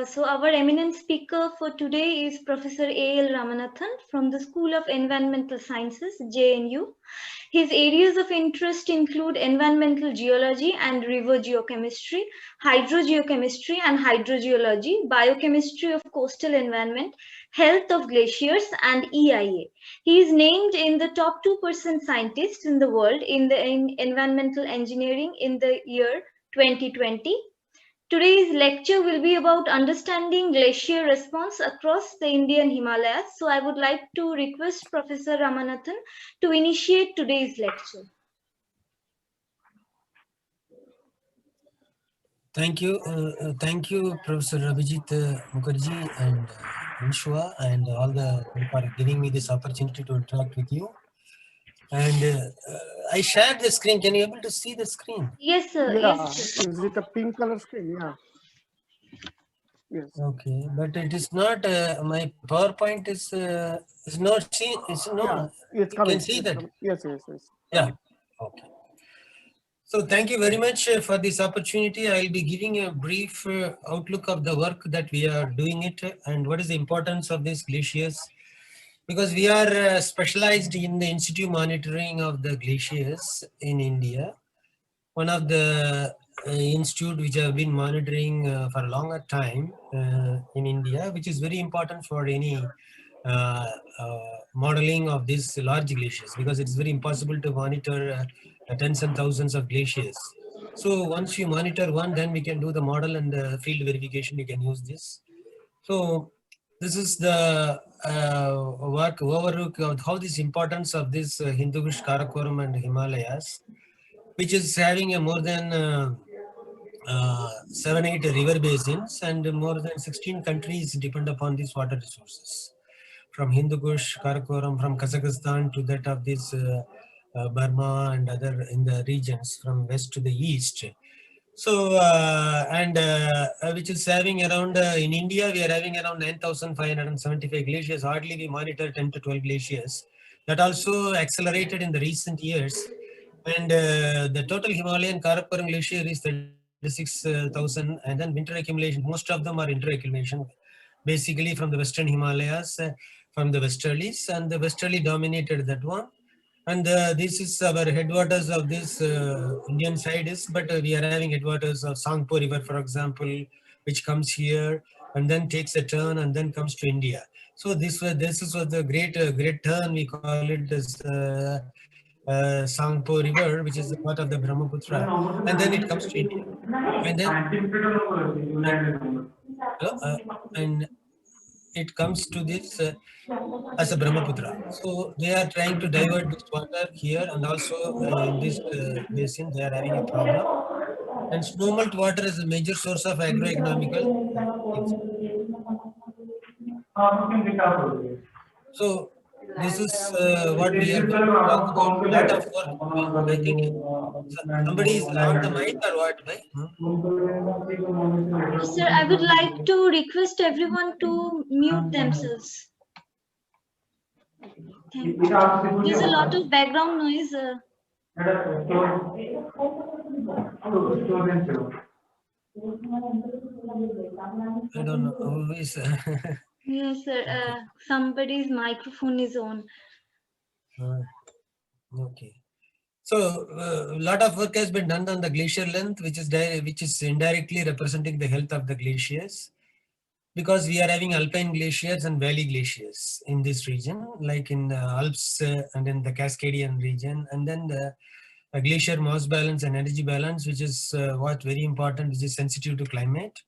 So our eminent speaker for today is Professor A.L. Ramanathan from the School of Environmental Sciences, JNU. His areas of interest include environmental geology and river geochemistry, hydrogeochemistry and hydrogeology, biochemistry of coastal environment, health of glaciers, and EIA. He is named in the top 2% scientists in the world in environmental engineering in the year 2020. Today's lecture will be about understanding glacier response across the Indian Himalayas. So I would like to request Professor Ramanathan to initiate today's lecture. Thank you, Professor Abhijit Mukherjee and Anshua and all the for giving me this opportunity to interact with you. And I shared the screen. Can you able to see the screen? Yes, sir. Yeah, Yes, sir. is it a pink color screen? Yeah. Yes. Okay, but it is not. My PowerPoint is not seen. It's no. Yeah, it's You coming. can see It's that. coming. Yes, yes, yes. Yeah. Okay. So thank you very much for this opportunity. I'll be giving a brief outlook of the work that we are doing it and what is the importance of these glaciers. Because we are specialized in the in-situ monitoring of the glaciers in India. One of the institute which have been monitoring for a longer time in India, which is very important for any modeling of these large glaciers, because it's very impossible to monitor tens and thousands of glaciers. So once you monitor one, then we can do the model and the field verification. You can use this. So this is the work overview of how this importance of this Hindu Kush, Karakoram and Himalayas, which is having a more than 7-8 river basins, and more than 16 countries depend upon these water resources. From Hindu Kush, Karakoram, from Kazakhstan to that of this Burma and other in the regions from west to the east. So, which is having around, in India, we are having around 9,575 glaciers. Hardly we monitor 10 to 12 glaciers. That also accelerated in the recent years. And the total Himalayan Karakoram glacier is 36,000. And then winter accumulation, most of them are inter-accumulation, basically from the Western Himalayas, from the westerlies, and the westerly dominated that one. And this is our headwaters of this Indian side is, but we are having headwaters of Sangpo River, for example, which comes here and then takes a turn and then comes to India. So this was the great turn, we call it as Sangpo River, which is a part of the Brahmaputra, and then it comes to India, and then and it comes to this as a Brahmaputra. So they are trying to divert this water here, and also in this basin they are having a problem. And snowmelt water is a major source of agroeconomical things. So this is what we are going to talk about. A lot of work. I think somebody is on the mic or what? Right? Sir, I would like to request everyone to mute themselves. Thank you. There's a lot of background noise. I don't know who is. Yes, sir. Somebody's microphone is on. Okay. So a lot of work has been done on the glacier length, which is indirectly representing the health of the glaciers, because we are having alpine glaciers and valley glaciers in this region, like in the Alps and in the Cascadian region, and then the glacier mass balance and energy balance, which is what very important, which is sensitive to climate,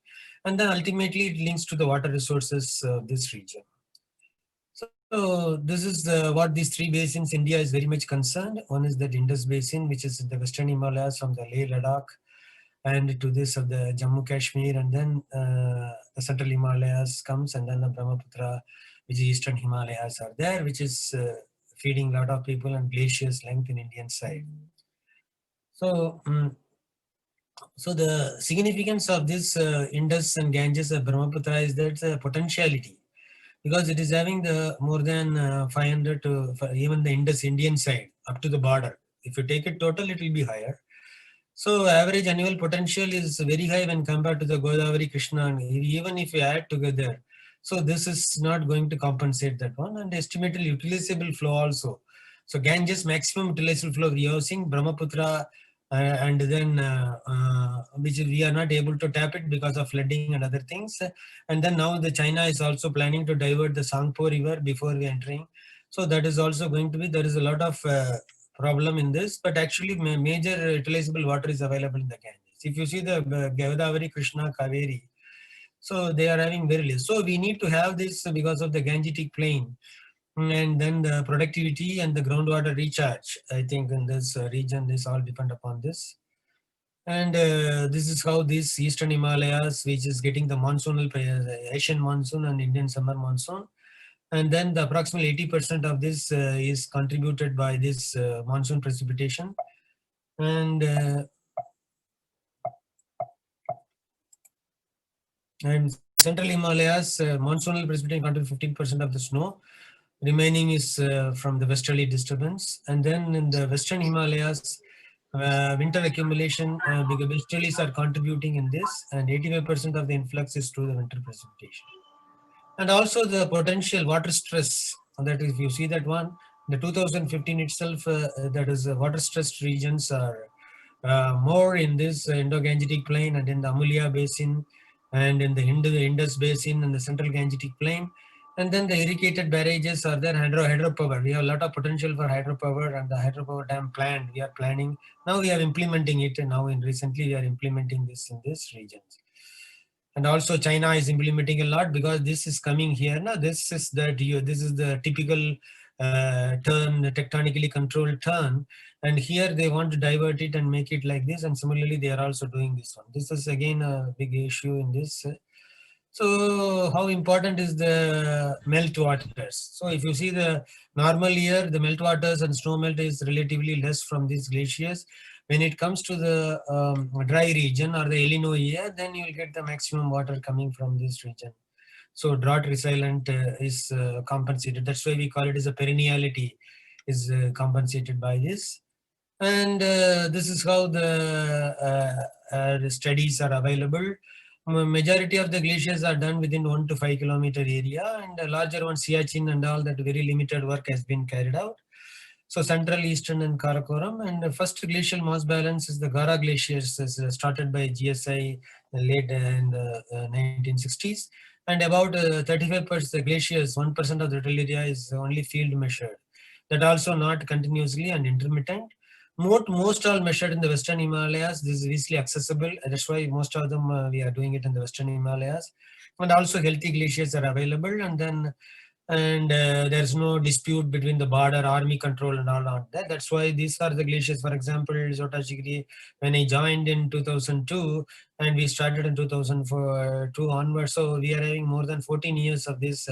and then ultimately it links to the water resources of this region. So this is what these three basins India is very much concerned. One is the Indus Basin, which is in the Western Himalayas from the Leh Ladakh and to this of the Jammu Kashmir, and then the Central Himalayas comes, and then the Brahmaputra, which is Eastern Himalayas are there, which is feeding a lot of people, and glaciers length in Indian side. So, so the significance of this Indus and Ganges and Brahmaputra is that potentiality, because it is having the more than 500 to even the Indus Indian side up to the border. If you take it total, it will be higher. So average annual potential is very high when compared to the Godavari, Krishna, and even if you add together. So this is not going to compensate that one. And estimated utilizable flow also. So Ganges maximum utilizable flow we are using Brahmaputra, and then which we are not able to tap it because of flooding and other things. And then now the China is also planning to divert the Sangpo river before we entering. So that is also going to be, there is a lot of problem in this, but actually major utilizable water is available in the Ganges. If you see the Godavari, Krishna, Kaveri, so they are having very less. So we need to have this because of the Gangetic plain, and then the productivity and the groundwater recharge. I think in this region, this all depend upon this. And this is how this Eastern Himalayas, which is getting the monsoonal, Asian monsoon and Indian summer monsoon. And then the approximately 80% of this is contributed by this monsoon precipitation. And Central Himalayas, monsoonal precipitation contributes 15% of the snow. Remaining is from the westerly disturbance. And then in the Western Himalayas, winter accumulation, because westerlies are contributing in this, and 85% of the influx is through the winter precipitation. And also the potential water stress, that if you see that one, the 2015 itself, that is water stressed regions are more in this Indo-Gangetic plain and in the Amulya basin and in the Indus basin and the central Gangetic plain. And then the irrigated barrages are there, hydropower. We have a lot of potential for hydropower, and the hydropower dam planned, we are planning. Now we are implementing it, and now in recently we are implementing this in this regions. And also China is implementing a lot because this is coming here. Now this is the typical turn, tectonically controlled turn, and here they want to divert it and make it like this. And similarly, they are also doing this one. This is again a big issue in this. So how important is the meltwaters? So if you see the normal year, the meltwaters and snow melt is relatively less from these glaciers. When it comes to the dry region or the El Nino year, then you will get the maximum water coming from this region. So drought resilient is compensated. That's why we call it as a perenniality is compensated by this. And this is how the studies are available. Majority of the glaciers are done within 1 to 5 kilometer area, and the larger one, Siachen and all that, very limited work has been carried out. So Central, Eastern and Karakoram. And the first glacial mass balance is the Gara glaciers, started by GSI late in the 1960s. And about 35% glaciers, 1% of the total area is only field measured. That also not continuously and intermittent. Most all measured in the Western Himalayas. This is easily accessible. That's why most of them we are doing it in the Western Himalayas. And also healthy glaciers are available. And there's no dispute between the border, army control and all on that. That's why these are the glaciers. For example, Zotashigiri, when I joined in 2002 and we started in 2002 onwards, so we are having more than 14 years of this.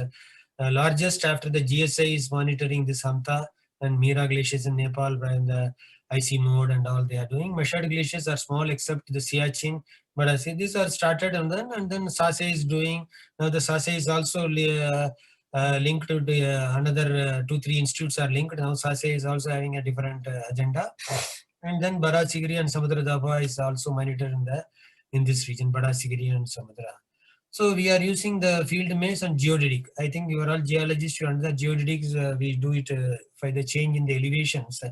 Largest after the GSI is monitoring this Hamta and Mira glaciers in Nepal and the IC mode and all they are doing. Measured glaciers are small except the Siachen, but I say these are started and then Sase is doing. Now the Sase is also linked to the, another 2-3 institutes are linked. Now Sase is also having a different agenda. And then Barasigiri and Samudra Daba is also monitored in this region, Barasigiri and Samudra. So we are using the field maze and geodetic. I think you are all geologists, you understand geodetics. We do it for the change in the elevations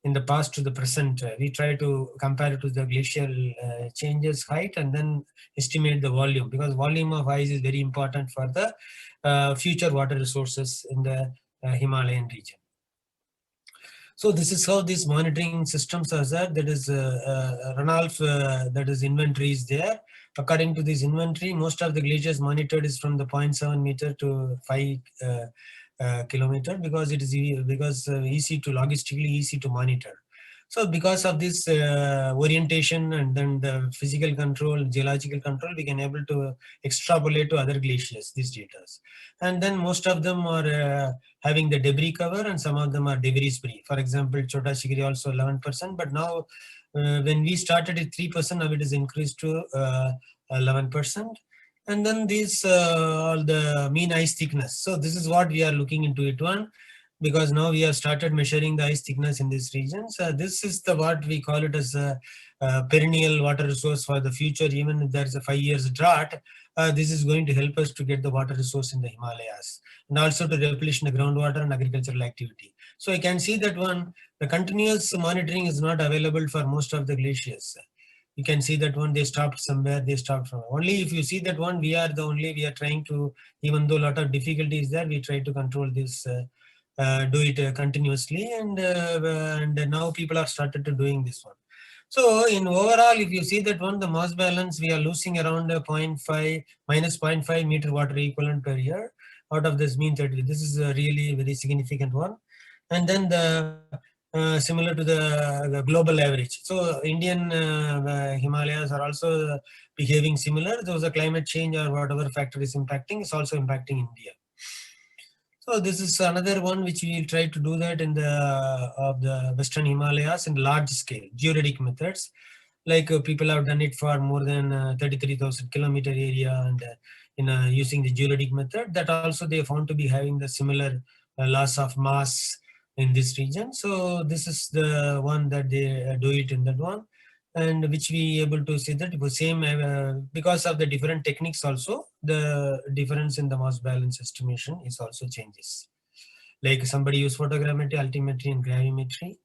in the past to the present. We try to compare it to the glacial changes height and then estimate the volume, because volume of ice is very important for the future water resources in the Himalayan region. So this is how these monitoring systems are there. That is Ranalf, that is inventory is there. According to this inventory, most of the glaciers monitored is from the 0.7 meter to 5 kilometer, because it is easy to logistically easy to monitor. So because of this orientation and then the physical control, geological control, we can able to extrapolate to other glaciers, these data. And then most of them are having the debris cover and some of them are debris free. For example, Chota Shigiri also 11%, but now when we started at 3%, now it is increased to 11%. And then these all the mean ice thickness. So this is what we are looking into it one. because now we have started measuring the ice thickness in these regions. This is the what we call it as a perennial water resource for the future. Even if there is a 5 years drought, this is going to help us to get the water resource in the Himalayas, and also to replenish the groundwater and agricultural activity. So I can see that one, the continuous monitoring is not available for most of the glaciers. You can see that one, they stopped somewhere, they stopped from only. If you see that one, we are trying to, even though a lot of difficulty is there, we try to control this, do it continuously, and now people are started to doing this one. So in overall, if you see that one, the mass balance, we are losing around zero point 0.5 minus 0.5 meter water equivalent per year out of this mean 30. This is a really very significant one. And then the similar to the global average. So Indian Himalayas are also behaving similar. Those are climate change or whatever factor is impacting is also impacting India. So this is another one which we will try to do that in the Western Himalayas in large scale, geodetic methods. Like people have done it for more than 33,000 kilometer area, and using the geodetic method, that also they found to be having the similar loss of mass in this region. So this is the one that they do it in that one, and which we able to see that the same because of the different techniques also, the difference in the mass balance estimation is also changes. Like somebody use photogrammetry, altimetry, and gravimetry.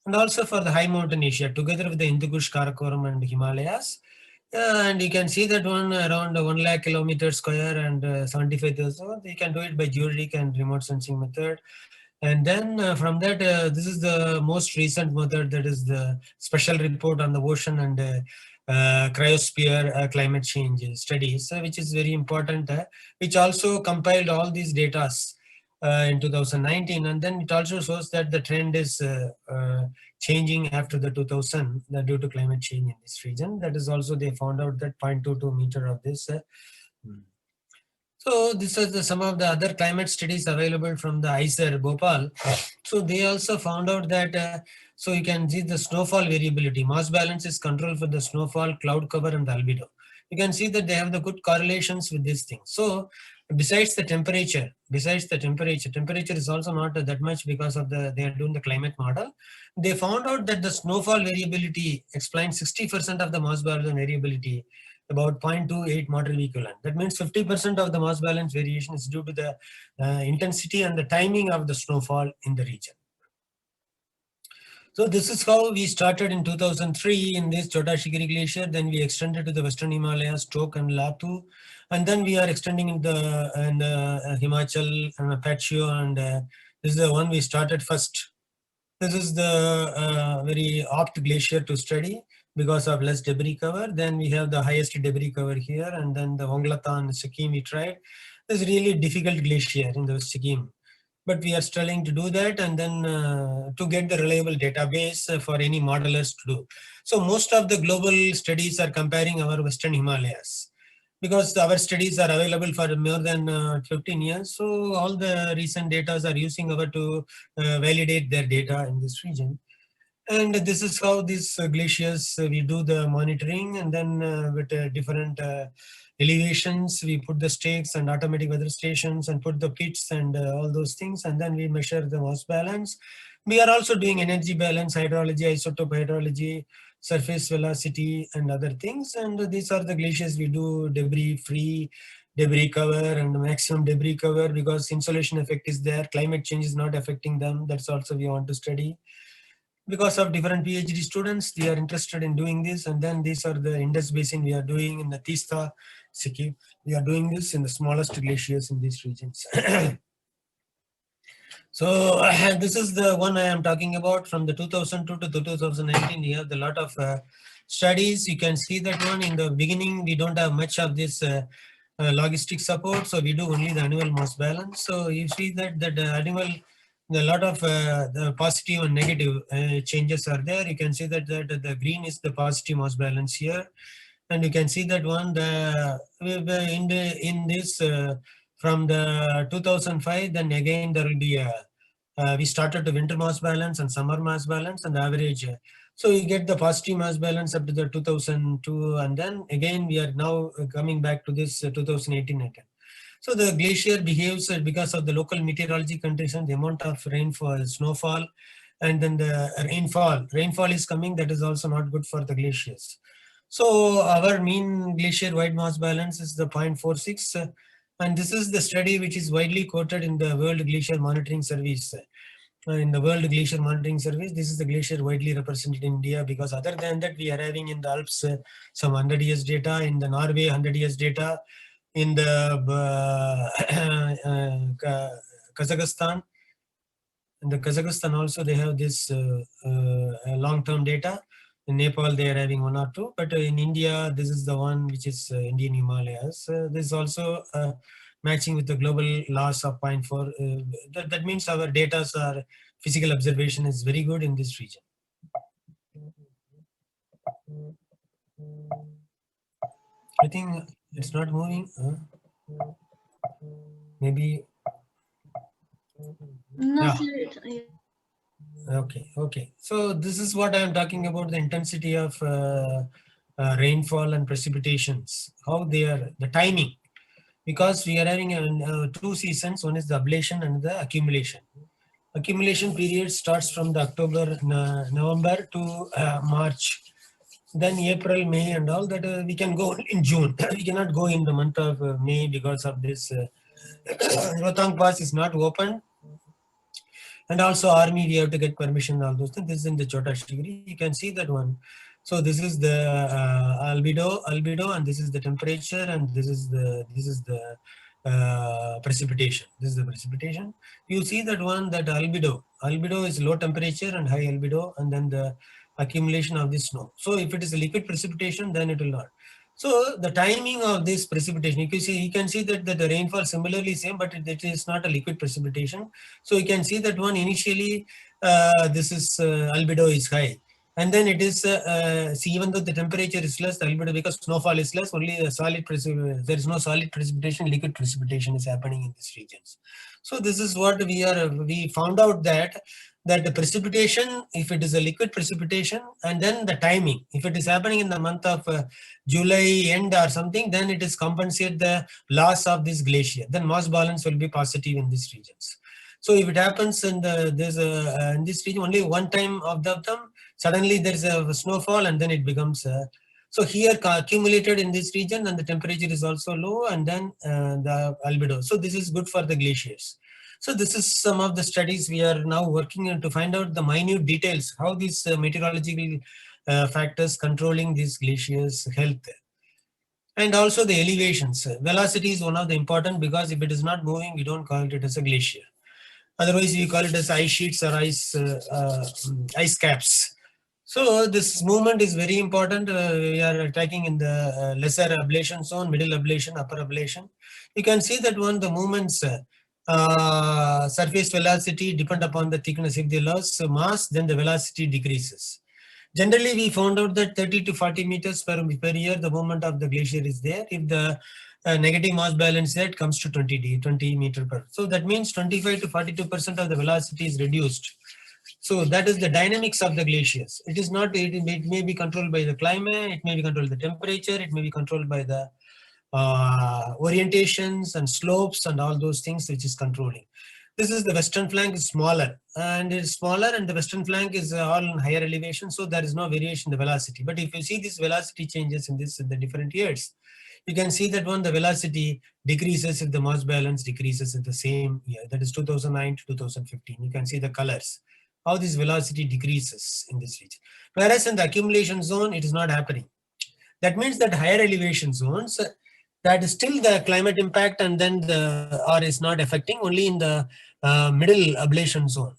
And also for the high mountain Asia, together with the Hindu Kush, Karakoram, and Himalayas. And you can see that one around 1 lakh kilometers square and 75,000. You can do it by geodetic and remote sensing method. And then from that, this is the most recent method, that is the special report on the ocean and cryosphere climate change studies, which is very important, which also compiled all these data in 2019. And then it also shows that the trend is changing after the 2000 due to climate change in this region. That is also, they found out that 0.22 meter of this. So this is some of the other climate studies available from the ICER Bhopal. So they also found out that, so you can see the snowfall variability. Mass balance is controlled for the snowfall, cloud cover, and the albedo. You can see that they have the good correlations with these things. So besides the temperature, temperature is also not that much because of they are doing the climate model. They found out that the snowfall variability explains 60% of the mass balance variability, about 0.28 moderate equivalent. That means 50% of the mass balance variation is due to the intensity and the timing of the snowfall in the region. So this is how we started in 2003 in this Chota Shikari Glacier. Then we extended to the Western Himalayas, Tok and Latu. And then we are extending in the Himachal and Apache. And this is the one we started first. This is the very apt glacier to study because of less debris cover. Then we have the highest debris cover here. And then the Wanglata and Sikkim we tried. This is really difficult glacier in the Sikkim. But we are struggling to do that, and then to get the reliable database for any modelers to do. So most of the global studies are comparing our Western Himalayas, because our studies are available for more than 15 years. So all the recent data are using our to validate their data in this region. And this is how these glaciers, we do the monitoring, and then with different elevations, we put the stakes and automatic weather stations and put the pits and all those things. And then we measure the mass balance. We are also doing energy balance, hydrology, isotope hydrology, surface velocity, and other things. And these are the glaciers we do debris free, debris cover, and maximum debris cover, because insolation effect is there. Climate change is not affecting them. That's also we want to study. Because of different PhD students, they are interested in doing this. And then these are the Indus Basin we are doing in the Tista, Sikkim. We are doing this in the smallest glaciers in these regions. So this is the one I am talking about from the 2002 to 2019. We have a lot of studies. You can see that one in the beginning, we don't have much of this logistic support. So we do only the annual mass balance. So you see that the annual, a lot of the positive and negative changes are there. You can see that the green is the positive mass balance here. And you can see that one, in this from the 2005, then again there will be we started the winter mass balance and summer mass balance and average. So you get the positive mass balance up to the 2002, and then again we are now coming back to this 2018 again. So the glacier behaves because of the local meteorology conditions, the amount of rainfall, snowfall, and then the rainfall. Rainfall is coming, that is also not good for the glaciers. So our mean glacier wide mass balance is the 0.46. And this is the study which is widely quoted in the World Glacier Monitoring Service. In the World Glacier Monitoring Service, this is the glacier widely represented in India, because other than that, we are having in the Alps some 100 years data, in the Norway 100 years data, in the Kazakhstan. In the Kazakhstan also they have this long-term data. In Nepal they are having one or two, but in India this is the one which is Indian Himalayas. This is also matching with the global loss of 0.4. That means our data are physical observation is very good in this region. I think it's not moving. Maybe. No, Yeah. sir. Okay. So this is what I am talking about, the intensity of rainfall and precipitations, how they are, the timing, because we are having two seasons. One is the ablation and the accumulation. Accumulation period starts from the October, November to March. Then April, May and all that we can go in June. We cannot go in the month of May because of this Rohtang Pass is not open. And also army, we have to get permission, all those things. This is in the Chota Shigri. You can see that one. So this is the albedo, and this is the temperature, and this is the precipitation. This is the precipitation. You see that one, that albedo. Albedo is low temperature and high albedo, and then the accumulation of the snow. So if it is a liquid precipitation, then it will not. So the timing of this precipitation, you can see that the rainfall similarly same, but it is not a liquid precipitation. So you can see that one initially, this is albedo is high. And then it is, see, even though the temperature is less, the albedo, because snowfall is less, only a there is no solid precipitation, liquid precipitation is happening in these regions. So this is what we found out that the precipitation, if it is a liquid precipitation, and then the timing, if it is happening in the month of July end or something, then it is compensate the loss of this glacier. Then mass balance will be positive in these regions. So if it happens in in this region only one time of them, suddenly there is a snowfall and then it becomes so here accumulated in this region, and the temperature is also low, and then the albedo. So this is good for the glaciers. So this is some of the studies we are now working on to find out the minute details, how these meteorological factors controlling these glaciers' health. And also the elevations. Velocity is one of the important, because if it is not moving, we don't call it as a glacier. Otherwise, we call it as ice sheets or ice caps. So this movement is very important. We are tracking in the lesser ablation zone, middle ablation, upper ablation. You can see that one, the movements, surface velocity depend upon the thickness. If they lose mass, then the velocity decreases. Generally, we found out that 30 to 40 meters per year, the movement of the glacier is there. If the negative mass balance set comes to 20 meter per. So that means 25 to 42% of the velocity is reduced. So that is the dynamics of the glaciers. It is not, it may be controlled by the climate, it may be controlled by the temperature, it may be controlled by the orientations and slopes and all those things which is controlling. This is the western flank is smaller, and it is smaller, and the western flank is all in higher elevation, so there is no variation in the velocity. But if you see these velocity changes in the different years, you can see that one, the velocity decreases if the mass balance decreases in the same year. That is 2009 to 2015. You can see the colors, how this velocity decreases in this region. Whereas in the accumulation zone, it is not happening. That means that higher elevation zones, that is still the climate impact, and then or is not affecting, only in the middle ablation zone.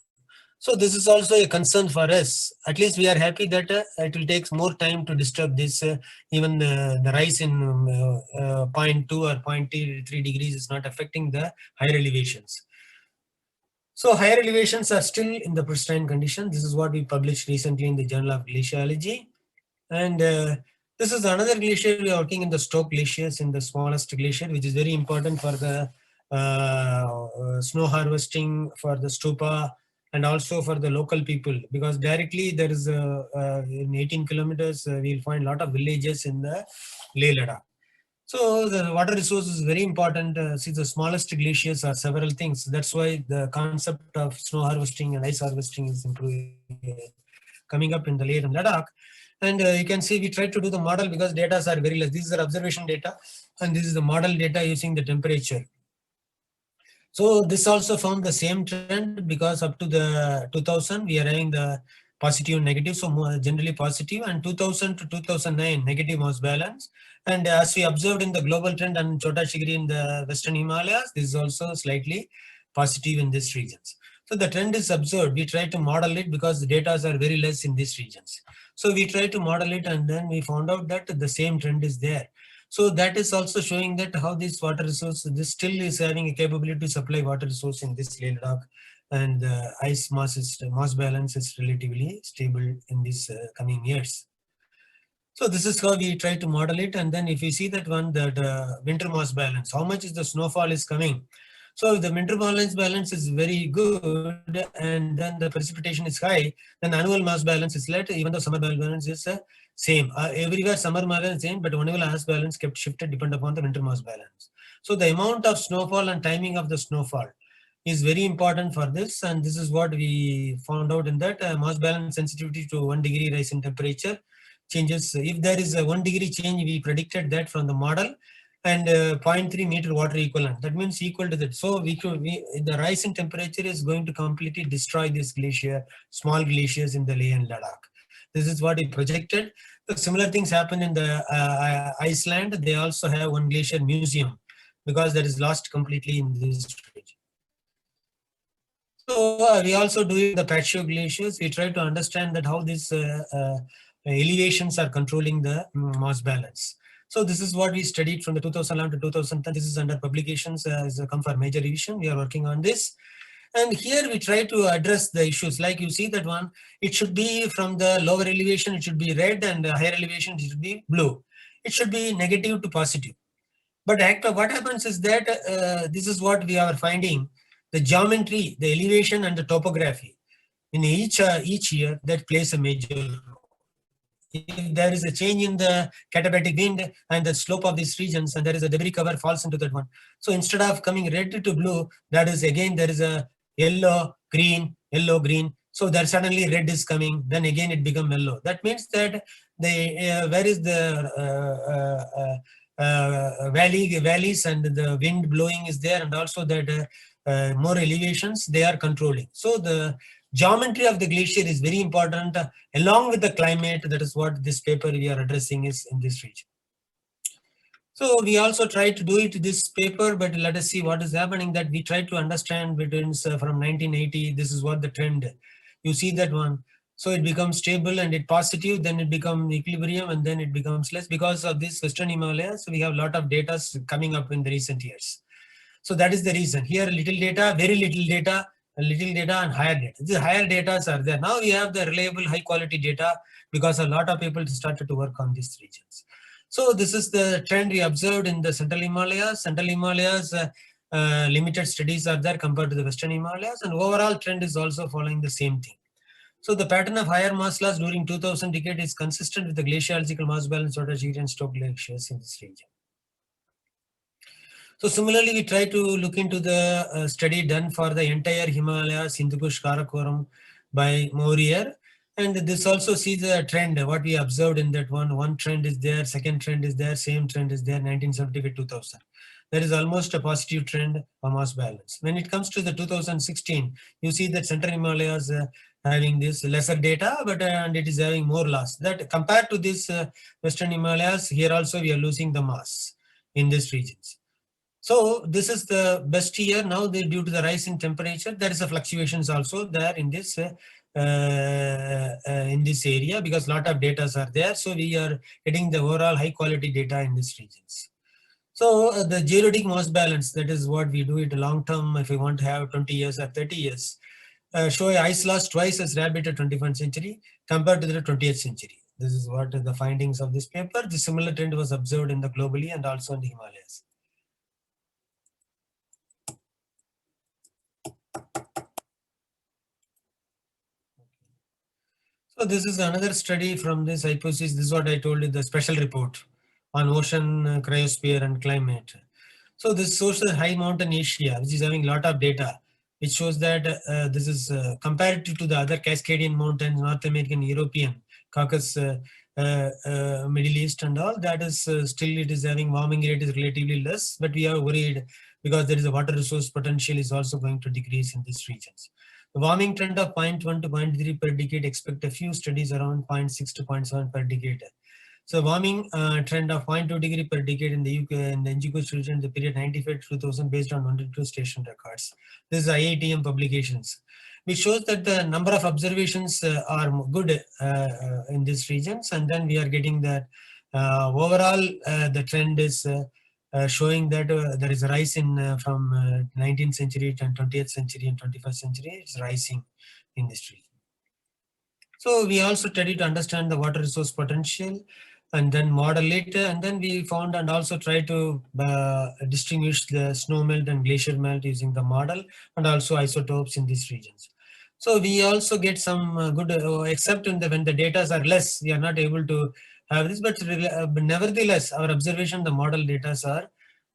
So this is also a concern for us. At least we are happy that it will take more time to disturb this. Even the rise in 0.2 or 0.3 degrees is not affecting the higher elevations. So higher elevations are still in the pristine condition. This is what we published recently in the Journal of Glaciology. And this is another glacier. We are working in the Stoke glaciers, in the smallest glacier, which is very important for the snow harvesting, for the stupa, and also for the local people, because directly there is in 18 kilometers, we'll find a lot of villages in the Leh Ladakh. So the water resource is very important. See, the smallest glaciers are several things. That's why the concept of snow harvesting and ice harvesting is improving, coming up in the Leh and Ladakh. And you can see we try to do the model because data are very less. This is our observation data, and this is the model data using the temperature. So this also found the same trend because up to the 2000 we are having the positive and negative, so more generally positive, and 2000 to 2009 negative mass balance. And as we observed in the global trend and Chota Chigri in the Western Himalayas, this is also slightly positive in these regions. So the trend is observed. We try to model it because the data are very less in these regions. So we try to model it, and then we found out that the same trend is there. So that is also showing that how this water resource, this still is having a capability to supply water resource in this Leh Ladakh, and ice mass balance is relatively stable in these coming years. So this is how we try to model it. And then if you see that one, that winter mass balance, how much is the snowfall is coming. So if the winter balance is very good, and then the precipitation is high, then the annual mass balance is less, even though summer balance is same. Everywhere summer mass balance same, but annual mass balance kept shifted depending upon the winter mass balance. So the amount of snowfall and timing of the snowfall is very important for this, and this is what we found out in that mass balance sensitivity to 1 degree rise in temperature changes. If there is a 1 degree change, we predicted that from the model, and 0.3 meter water equivalent. That means equal to that. So the rise in temperature is going to completely destroy this glacier, small glaciers in the Leh and Ladakh. This is what we projected. So similar things happen in the Iceland. They also have one glacier museum because that is lost completely in this region. So we also do it in the patio glaciers. We try to understand that how these elevations are controlling the mass balance. So this is what we studied from the 2011 to 2010. This is under publications as come for major revision. We are working on this. And here we try to address the issues. Like you see that one, it should be from the lower elevation, it should be red, and the higher elevation, it should be blue. It should be negative to positive. But what happens is that this is what we are finding. The geometry, the elevation, and the topography in each year, that plays a major role. If there is a change in the katabatic wind and the slope of these regions, and there is a debris cover falls into that one. So instead of coming red to blue, that is again there is a yellow, green, yellow, green. So there suddenly red is coming, then again it becomes yellow. That means that the where is the valleys and the wind blowing is there, and also that more elevations they are controlling. So the geometry of the glacier is very important along with the climate. That is what this paper we are addressing is in this region. So we also try to do it this paper, but let us see what is happening. That we try to understand between from 1980. This is what the trend. You see that one. So it becomes stable and it positive, then it becomes equilibrium, and then it becomes less because of this Western Himalayas. So we have a lot of data coming up in the recent years. So that is the reason. Here little data, very little data, little data, and higher data. The higher data are there. Now we have the reliable high quality data because a lot of people started to work on these regions. So this is the trend we observed in the Central Himalayas. Central Himalayas, limited studies are there compared to the Western Himalayas, and overall trend is also following the same thing. So the pattern of higher mass loss during 2000 decade is consistent with the glaciological mass balance of the and Stoke glaciers in this region. So similarly, we try to look into the study done for the entire Himalayas, Hindu Kush, Karakoram by Mauryer. And this also sees the trend, what we observed in that one. One trend is there, second trend is there, same trend is there, 1975-2000. There is almost a positive trend for mass balance. When it comes to the 2016, you see that Central Himalayas having this lesser data, but and it is having more loss. That compared to this Western Himalayas, here also we are losing the mass in these regions. So this is the best year now. Due to the rise in temperature, there is a fluctuations also there in this area because a lot of data are there. So we are getting the overall high quality data in these regions. So the geologic mass balance, that is what we do it long term. If we want to have 20 years or 30 years, show ice loss twice as rapid at 21st century compared to the 20th century. This is what the findings of this paper. The similar trend was observed in the globally and also in the Himalayas. So this is another study from this hypothesis. This is what I told you, the special report. on ocean, cryosphere, and climate. So this shows the high mountain Asia, which is having a lot of data, which shows that this is comparative to the other Cascadian mountains, North American, European, Caucasus, Middle East, and all. That is still it is having warming rate is relatively less, but we are worried because there is a water resource potential is also going to decrease in these regions. The warming trend of 0.1 to 0.3 per decade, expect a few studies around 0.6 to 0.7 per decade. So warming trend of 0.2 degree per decade in the UK and the NGO region in the period 95 to 2000 based on 102 station records. This is IITM publications, which shows that the number of observations are good in these regions, and then we are getting that overall the trend is showing that there is a rise in from 19th century to 20th century and 21st century. It's rising in this region. So we also studied to understand the water resource potential and then model it. And then we found and also try to distinguish the snow melt and glacier melt using the model and also isotopes in these regions. So we also get some good, except in the, when the data are less, we are not able to have this, but nevertheless, our observation, the model data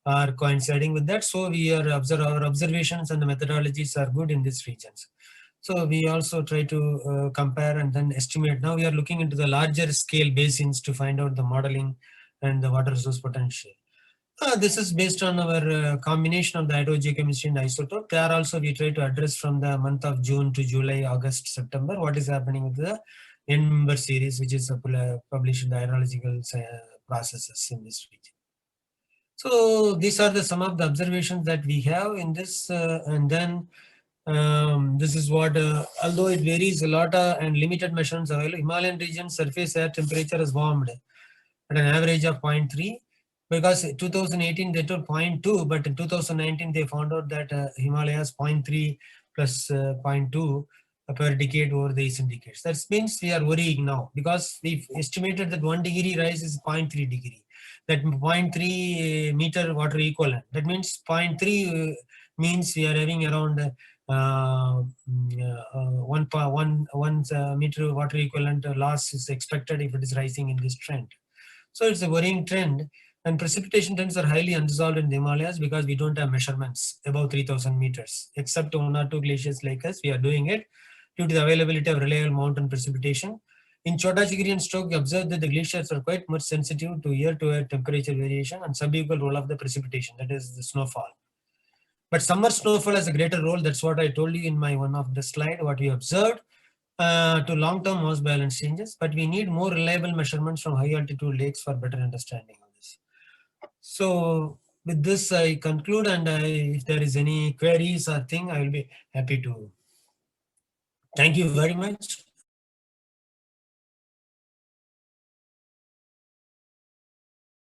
are coinciding with that. So we are our observations and the methodologies are good in these regions. So we also try to compare and then estimate. Now we are looking into the larger scale basins to find out the modeling and the water resource potential. This is based on our combination of the hydrogeochemistry and isotope. There also we try to address from the month of June to July, August, September, what is happening with the N-member series, which is published in the hydrological processes in this region. So these are the some of the observations that we have in this, and then this is what, although it varies a lot and limited measurements available, Himalayan region surface air temperature has warmed at an average of 0.3, because 2018 they told 0.2, but in 2019 they found out that Himalayas 0.3 plus 0.2 per decade over the recent decades. That means we are worrying now because we've estimated that 1 degree rise is 0.3 degree. That 0.3 meter water equivalent. That means 0.3 means we are having around 1 meter water equivalent loss is expected if it is rising in this trend. So it's a worrying trend, and precipitation trends are highly unresolved in the Himalayas because we don't have measurements above 3000 meters. Except 1 or 2 glaciers like us, we are doing it due to the availability of reliable mountain precipitation. In Chotachigiri and Stoke, we observed that the glaciers are quite much sensitive to year-to-year temperature variation and sub-equal role of the precipitation, that is the snowfall. But summer snowfall has a greater role. That's what I told you in my one of the slide, what we observed to long-term mass balance changes. But we need more reliable measurements from high altitude lakes for better understanding of this. So with this, I conclude, and if there is any queries or thing, I will be happy to. Thank you very much.